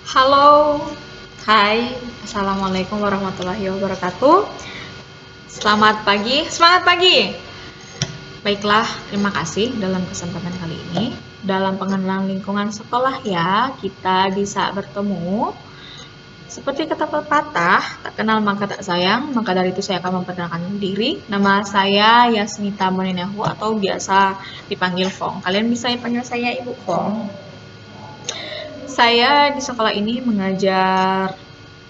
Halo, hai, assalamualaikum warahmatullahi wabarakatuh. Selamat pagi, semangat pagi. Baiklah, terima kasih dalam kesempatan kali ini. Dalam pengenalan lingkungan sekolah ya, kita bisa bertemu. Seperti kata pepatah, tak kenal maka tak sayang, maka dari itu saya akan memperkenalkan diri. Nama saya Yasmita Monenahu atau biasa dipanggil Fong. Kalian bisa panggil saya Ibu Fong. Saya di sekolah ini mengajar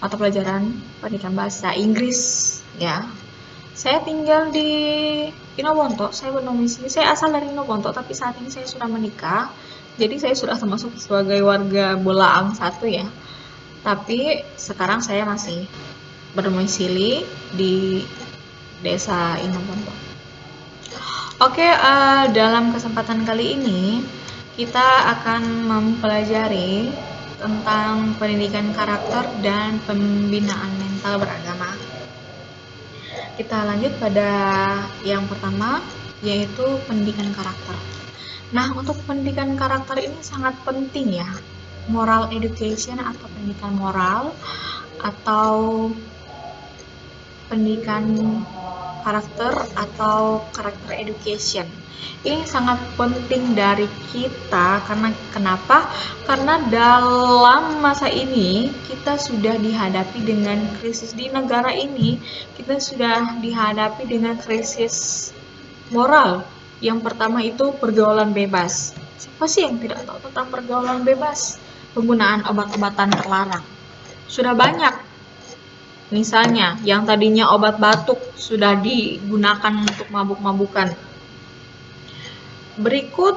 mata pelajaran pendidikan bahasa Inggris ya. Saya tinggal di Inobonto, saya berdomisili, saya asal dari Inobonto tapi saat ini saya sudah menikah. Jadi saya sudah termasuk sebagai warga Bolaang 1 ya. Tapi sekarang saya masih berdomisili di desa Inobonto. Oke, dalam kesempatan kali ini kita akan mempelajari tentang pendidikan karakter dan pembinaan mental beragama. Kita lanjut pada yang pertama, yaitu pendidikan karakter. Nah, untuk pendidikan karakter ini sangat penting ya. Moral education atau pendidikan moral atau pendidikan karakter atau karakter education. Ini sangat penting dari kita karena kenapa? Karena dalam masa ini kita sudah dihadapi dengan krisis di negara ini, kita sudah dihadapi dengan krisis moral. Yang pertama itu pergaulan bebas. Siapa sih yang tidak tahu tentang pergaulan bebas? Penggunaan obat-obatan terlarang. Sudah banyak. Misalnya, yang tadinya obat batuk sudah digunakan untuk mabuk-mabukan. Berikut,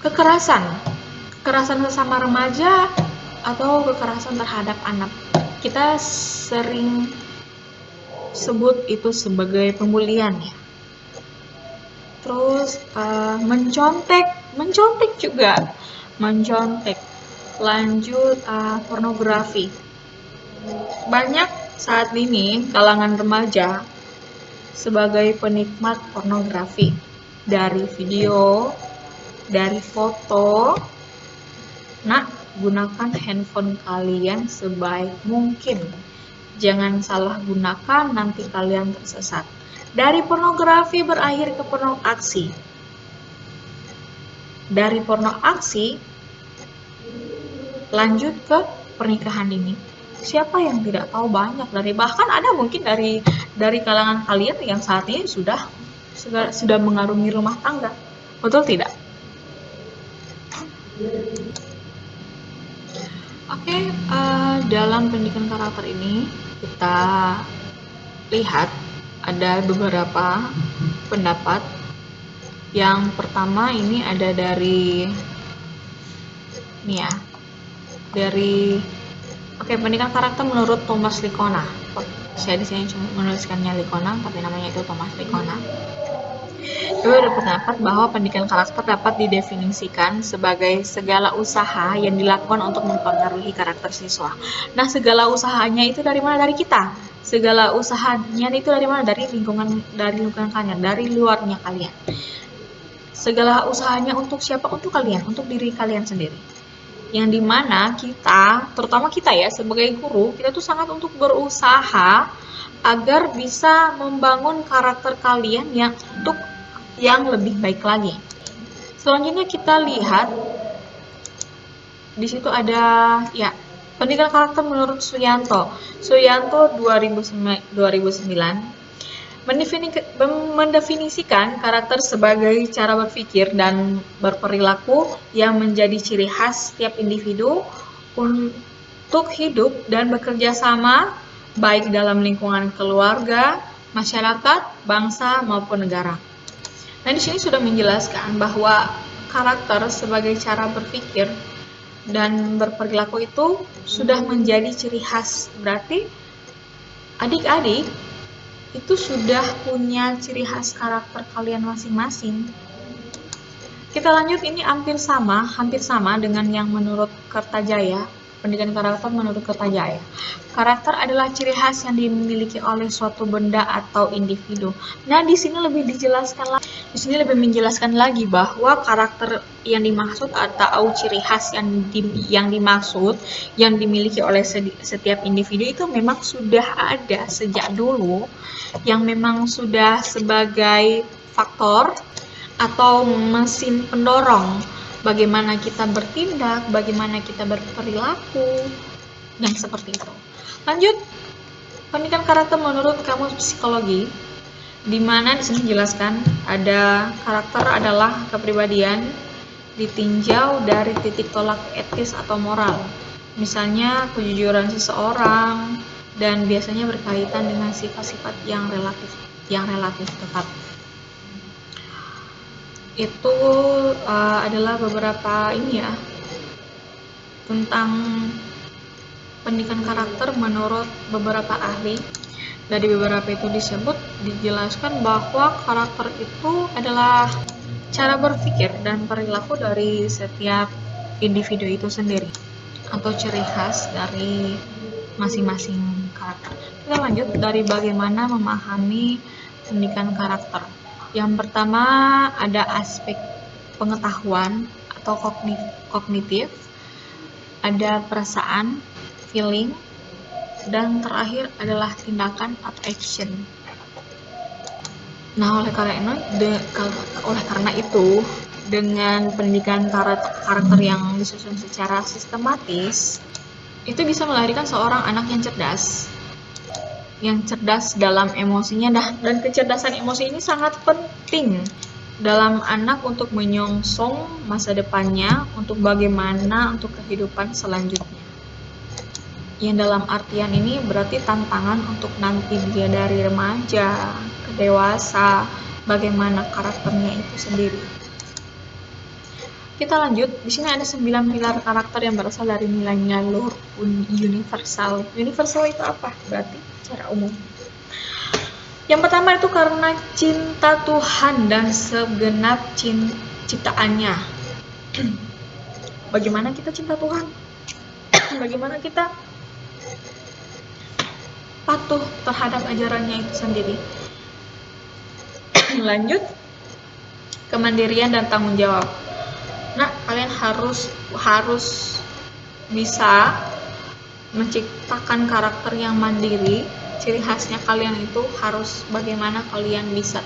kekerasan. Kekerasan sesama remaja atau kekerasan terhadap anak. Kita sering sebut itu sebagai pembulian ya. Terus mencontek juga. Mencontek. Lanjut pornografi. Banyak saat ini kalangan remaja sebagai penikmat pornografi, dari video, dari foto. Nah, gunakan handphone kalian sebaik mungkin. Jangan salah gunakan, nanti kalian tersesat. Dari pornografi berakhir ke porno aksi. Dari porno aksi lanjut ke pernikahan dini. Siapa yang tidak tahu, banyak dari, bahkan ada mungkin dari kalangan kalian yang saat ini sudah mengarungi rumah tangga. Betul tidak? Oke, dalam pendidikan karakter ini kita lihat ada beberapa pendapat. Yang pertama ini ada dari pendidikan karakter menurut Thomas Licona. Saya di sini cuma menuliskannya Licona, tapi namanya itu Thomas Licona. Dia berpendapat bahwa pendidikan karakter dapat didefinisikan sebagai segala usaha yang dilakukan untuk mempengaruhi karakter siswa. Nah, segala usahanya itu dari mana? Dari kita. Segala usahanya itu dari mana? Dari lingkungan kalian, dari luarnya kalian. Segala usahanya untuk siapa? Untuk kalian, untuk diri kalian sendiri. Yang dimana kita, terutama kita ya sebagai guru, kita tuh sangat untuk berusaha agar bisa membangun karakter kalian yang lebih baik lagi. Selanjutnya kita lihat di situ ada ya pendidikan karakter menurut Suyanto 2009 mendefinisikan karakter sebagai cara berpikir dan berperilaku yang menjadi ciri khas setiap individu untuk hidup dan bekerja sama baik dalam lingkungan keluarga, masyarakat, bangsa maupun negara. Nah, di sini sudah menjelaskan bahwa karakter sebagai cara berpikir dan berperilaku itu sudah menjadi ciri khas. Berarti adik-adik itu sudah punya ciri khas karakter kalian masing-masing. Kita lanjut, ini hampir sama dengan yang menurut Kertajaya, pendidikan karakter menurut Kertajaya. Karakter adalah ciri khas yang dimiliki oleh suatu benda atau individu. Nah, di sini lebih dijelaskan lagi. Di sini lebih menjelaskan lagi bahwa karakter yang dimaksud atau ciri khas yang dimaksud yang dimiliki oleh setiap individu itu memang sudah ada sejak dulu, yang memang sudah sebagai faktor atau mesin pendorong bagaimana kita bertindak, bagaimana kita berperilaku, dan seperti itu. Lanjut, pendidikan karakter menurut kamus psikologi, di mana di sini dijelaskan ada karakter adalah kepribadian ditinjau dari titik tolak etis atau moral, misalnya kejujuran seseorang, dan biasanya berkaitan dengan sifat-sifat yang relatif tepat. Itu adalah beberapa ini ya tentang pendidikan karakter menurut beberapa ahli. Dari beberapa itu dijelaskan bahwa karakter itu adalah cara berpikir dan perilaku dari setiap individu itu sendiri atau ciri khas dari masing-masing karakter. Kita lanjut dari bagaimana memahami pendidikan karakter. Yang pertama ada aspek pengetahuan atau kognitif, ada perasaan, feeling, dan terakhir adalah tindakan atau action. Nah, oleh karena itu, dengan pendidikan karakter yang disusun secara sistematis, itu bisa melahirkan seorang anak yang cerdas dalam emosinya, dan kecerdasan emosi ini sangat penting dalam anak untuk menyongsong masa depannya, untuk bagaimana untuk kehidupan selanjutnya. Yang dalam artian ini berarti tantangan untuk nanti dia dari remaja ke dewasa, bagaimana karakternya itu sendiri. Kita lanjut, di sini ada 9 pilar karakter yang berasal dari nilai-nilai luhur universal. Universal itu apa? Berarti secara umum. Yang pertama itu karena cinta Tuhan dan segenap ciptaannya. Bagaimana kita cinta Tuhan? Bagaimana kita patuh terhadap ajarannya itu sendiri. Lanjut, kemandirian dan tanggung jawab. Nah, kalian harus bisa menciptakan karakter yang mandiri. Ciri khasnya kalian itu harus bagaimana kalian bisa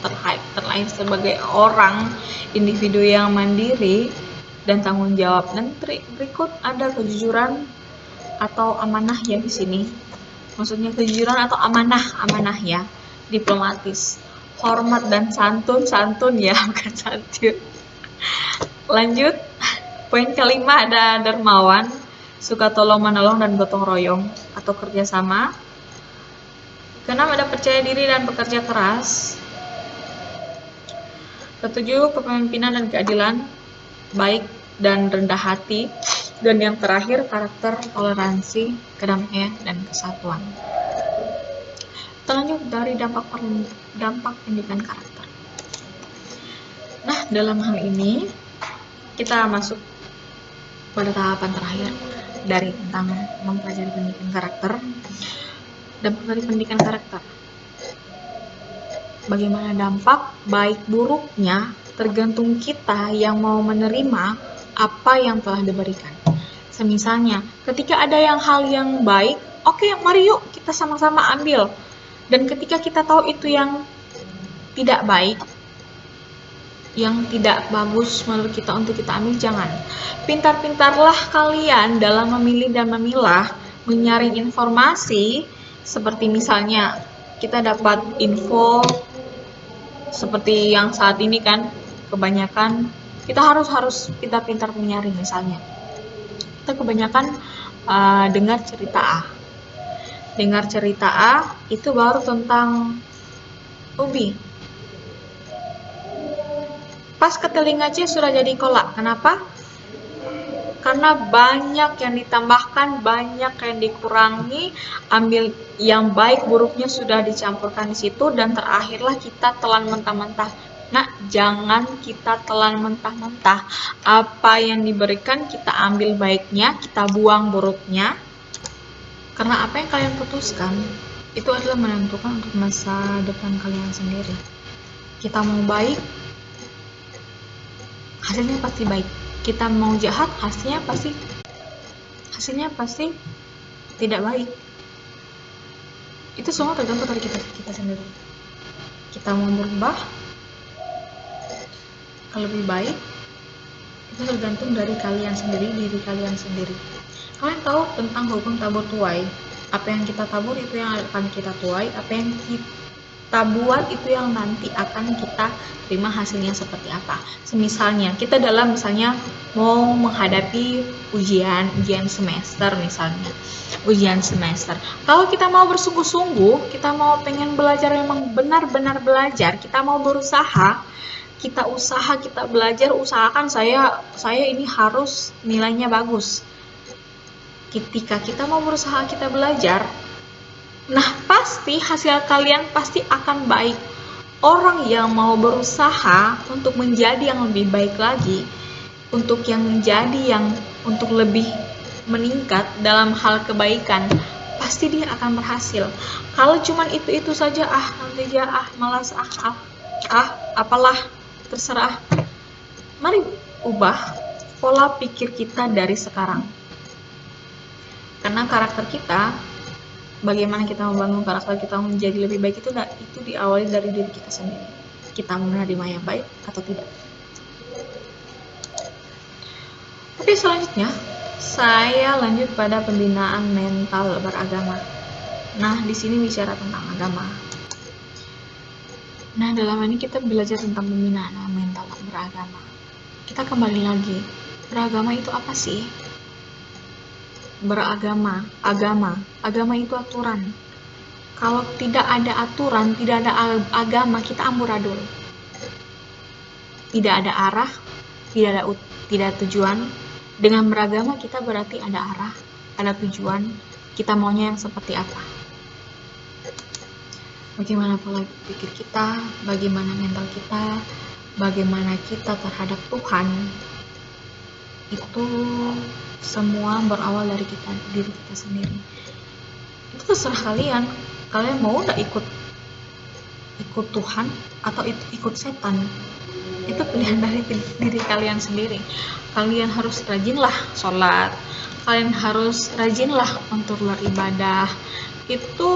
terlahir sebagai orang individu yang mandiri dan tanggung jawab. Dan berikut ada kejujuran atau amanah ya di sini. Maksudnya kejujuran atau amanah ya, diplomatis, hormat dan santun ya, bukan santun. Lanjut, poin kelima ada dermawan, suka tolong menolong dan gotong royong atau kerjasama. Keenam ada percaya diri dan bekerja keras. Ketujuh, kepemimpinan dan keadilan, baik dan rendah hati. Dan yang terakhir, karakter, toleransi, kedamaian, dan kesatuan. Kita lanjut dari dampak pendidikan karakter. Nah, dalam hal ini, kita masuk pada tahapan terakhir dari tentang mempelajari pendidikan karakter. Dampak dari pendidikan karakter. Bagaimana dampak baik buruknya tergantung kita yang mau menerima apa yang telah diberikan. Semisalnya, ketika ada hal yang baik, oke, mari yuk kita sama-sama ambil. Dan ketika kita tahu itu yang tidak baik, yang tidak bagus menurut kita untuk kita ambil, jangan. Pintar-pintarlah kalian dalam memilih dan memilah, menyaring informasi, seperti misalnya kita dapat info seperti yang saat ini kan, kebanyakan kita harus pintar-pintar menyaring. Misalnya kita kebanyakan dengar cerita A itu baru tentang ubi, pas ke telinga C sudah jadi kolak. Kenapa? Karena banyak yang ditambahkan, banyak yang dikurangi, ambil yang baik buruknya sudah dicampurkan di situ, dan terakhirlah kita telan mentah-mentah. Nah, jangan kita telan mentah-mentah. Apa yang diberikan kita ambil baiknya, kita buang buruknya. Karena apa yang kalian putuskan itu adalah menentukan untuk masa depan kalian sendiri. Kita mau baik hasilnya pasti baik. Kita mau jahat, hasilnya pasti tidak baik. Itu semua tergantung dari kita sendiri. Kita mau berubah ke lebih baik, itu tergantung dari kalian sendiri, diri kalian sendiri. Kalian tahu tentang hukum tabur tuai. Apa yang kita tabur itu yang akan kita tuai, apa yang kita buat itu yang nanti akan kita terima hasilnya seperti apa. Misalnya kita misalnya mau menghadapi ujian semester misalnya. Ujian semester. Kalau kita mau bersungguh-sungguh, kita mau pengen belajar memang benar-benar belajar, kita mau berusaha, kita belajar, usahakan saya ini harus nilainya bagus. Ketika kita mau berusaha, kita belajar, nah pasti hasil kalian pasti akan baik. Orang yang mau berusaha untuk menjadi yang lebih baik lagi, untuk lebih meningkat dalam hal kebaikan, pasti dia akan berhasil. Kalau cuman itu saja, nanti aja, malas, apalah, terserah. Mari ubah pola pikir kita dari sekarang. Karena karakter kita, bagaimana kita membangun karakter kita menjadi lebih baik itu diawali dari diri kita sendiri. Kita menerima yang baik atau tidak. Oke, selanjutnya saya lanjut pada pembinaan mental beragama. Nah, di sini bicara tentang agama. Nah, dalam ini kita belajar tentang pembinaan mental beragama. Kita kembali lagi, beragama itu apa sih? Agama itu aturan. Kalau tidak ada aturan, tidak ada agama, kita amburadul. Tidak ada arah, tidak ada tujuan. Dengan beragama kita berarti ada arah, ada tujuan, kita maunya yang seperti apa. Bagaimana pola pikir kita, bagaimana mental kita, bagaimana kita terhadap Tuhan, itu semua berawal dari diri kita sendiri. Itu terserah kalian mau gak ikut Tuhan atau ikut setan. Itu pilihan dari diri kalian sendiri. Kalian harus rajinlah sholat, kalian harus rajinlah untuk beribadah. Itu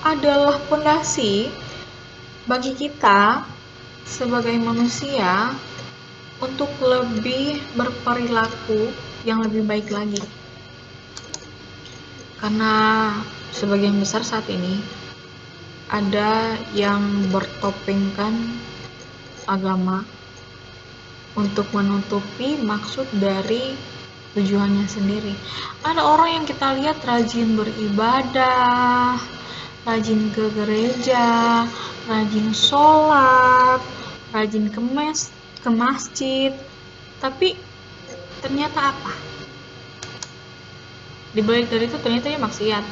adalah fondasi bagi kita sebagai manusia untuk lebih berperilaku yang lebih baik lagi. Karena sebagian besar saat ini ada yang bertopengkan agama untuk menutupi maksud dari tujuannya sendiri. Ada orang yang kita lihat rajin beribadah, rajin ke gereja, rajin sholat, rajin ke masjid, tapi ternyata apa? Di balik dari itu ternyata dia maksiat.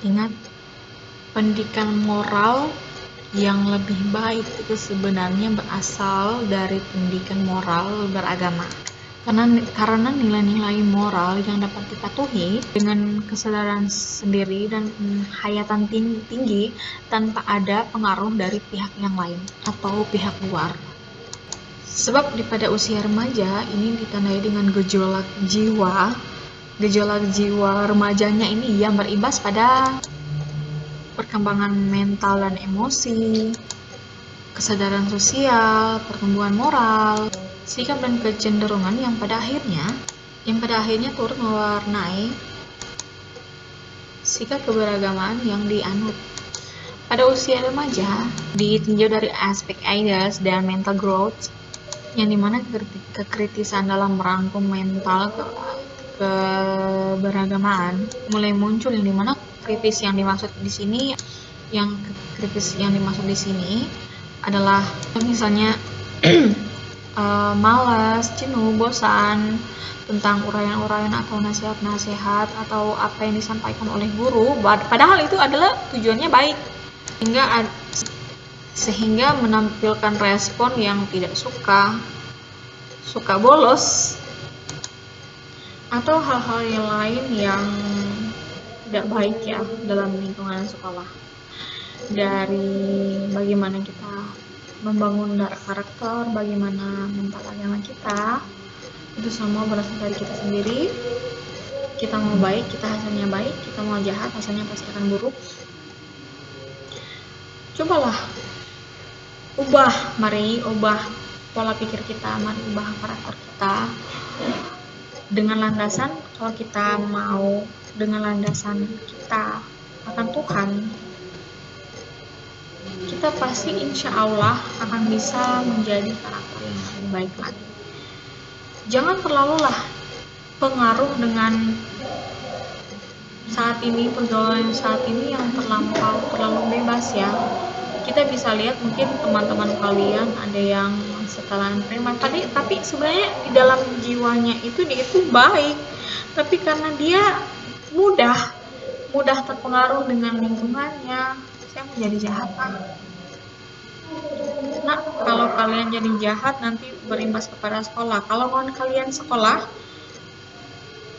Ingat, pendidikan moral yang lebih baik itu sebenarnya berasal dari pendidikan moral beragama. Karena nilai-nilai moral yang dapat dipatuhi dengan kesadaran sendiri dan hayatan tinggi tanpa ada pengaruh dari pihak yang lain atau pihak luar. Sebab pada usia remaja ini ditandai dengan gejolak jiwa remajanya ini yang berimbas pada perkembangan mental dan emosi, kesadaran sosial, pertumbuhan moral, sikap dan kecenderungan yang pada akhirnya turut mewarnai sikap keberagamaan yang dianut. Pada usia remaja, ditinjau dari aspek ideas dan mental growth, yang dimana kekritisan dalam merangkum mental keberagamaan mulai muncul, yang dimana kritis yang dimaksud di sini adalah misalnya malas, jenuh, bosan tentang uraian-uraian atau nasihat-nasihat atau apa yang disampaikan oleh guru, padahal itu adalah tujuannya baik, sehingga menampilkan respon yang tidak suka bolos, atau hal-hal yang lain yang tidak baik dalam lingkungan sekolah. Dari bagaimana kita membangun karakter, bagaimana mental agama kita, itu semua berasal dari kita sendiri. Kita mau baik, kita hasilnya baik. Kita mau jahat, hasilnya pasti akan buruk. Cobalah mari ubah pola pikir kita, mari ubah karakter kita dengan landasan, kalau kita mau dengan landasan kita akan Tuhan, kita pasti insya Allah akan bisa menjadi karakter yang lebih baik lagi. Jangan terlalulah pengaruh dengan saat ini, pergaulan saat ini yang terlalu bebas ya. Kita bisa lihat mungkin teman-teman kalian ada yang setelan preman, tapi sebenarnya di dalam jiwanya dia itu baik, tapi karena dia mudah terpengaruh dengan lingkungannya, saya mau jadi jahat. Nah, kalau kalian jadi jahat nanti berimbas kepada sekolah. Kalau kalian sekolah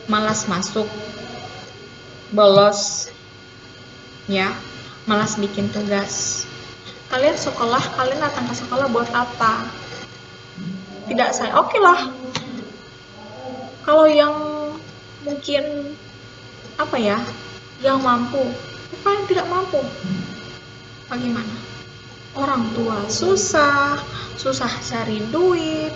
malas masuk, bolos, ya, malas bikin tugas. Kalian datang ke sekolah buat apa? Tidak saya, oke lah. Kalau yang mungkin yang mampu, kalian tidak mampu, bagaimana? Orang tua susah cari duit,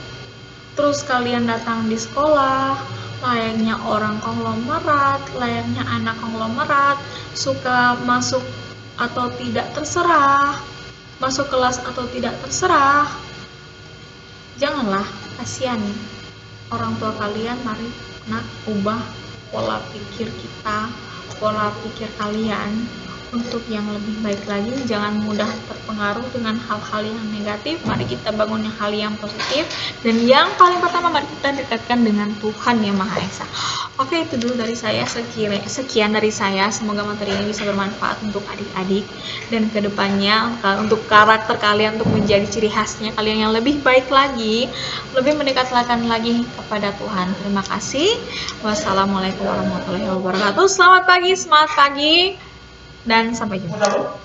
terus kalian datang di sekolah layaknya orang konglomerat, layaknya anak konglomerat, suka masuk atau tidak terserah, masuk kelas atau tidak terserah. Janganlah, kasihan orang tua kalian. Mari ubah pola pikir kita, pola pikir kalian untuk yang lebih baik lagi. Jangan mudah terpengaruh dengan hal-hal yang negatif. Mari kita bangun hal yang positif, dan yang paling pertama mari kita dekatkan dengan Tuhan Yang Maha Esa. Oke, itu dulu dari saya. Sekian dari saya. Semoga materi ini bisa bermanfaat untuk adik-adik dan kedepannya untuk karakter kalian, untuk menjadi ciri khasnya kalian yang lebih baik lagi, lebih mendekatkan lagi kepada Tuhan. Terima kasih. Wassalamualaikum warahmatullahi wabarakatuh. Selamat pagi, semangat pagi, dan sampai jumpa.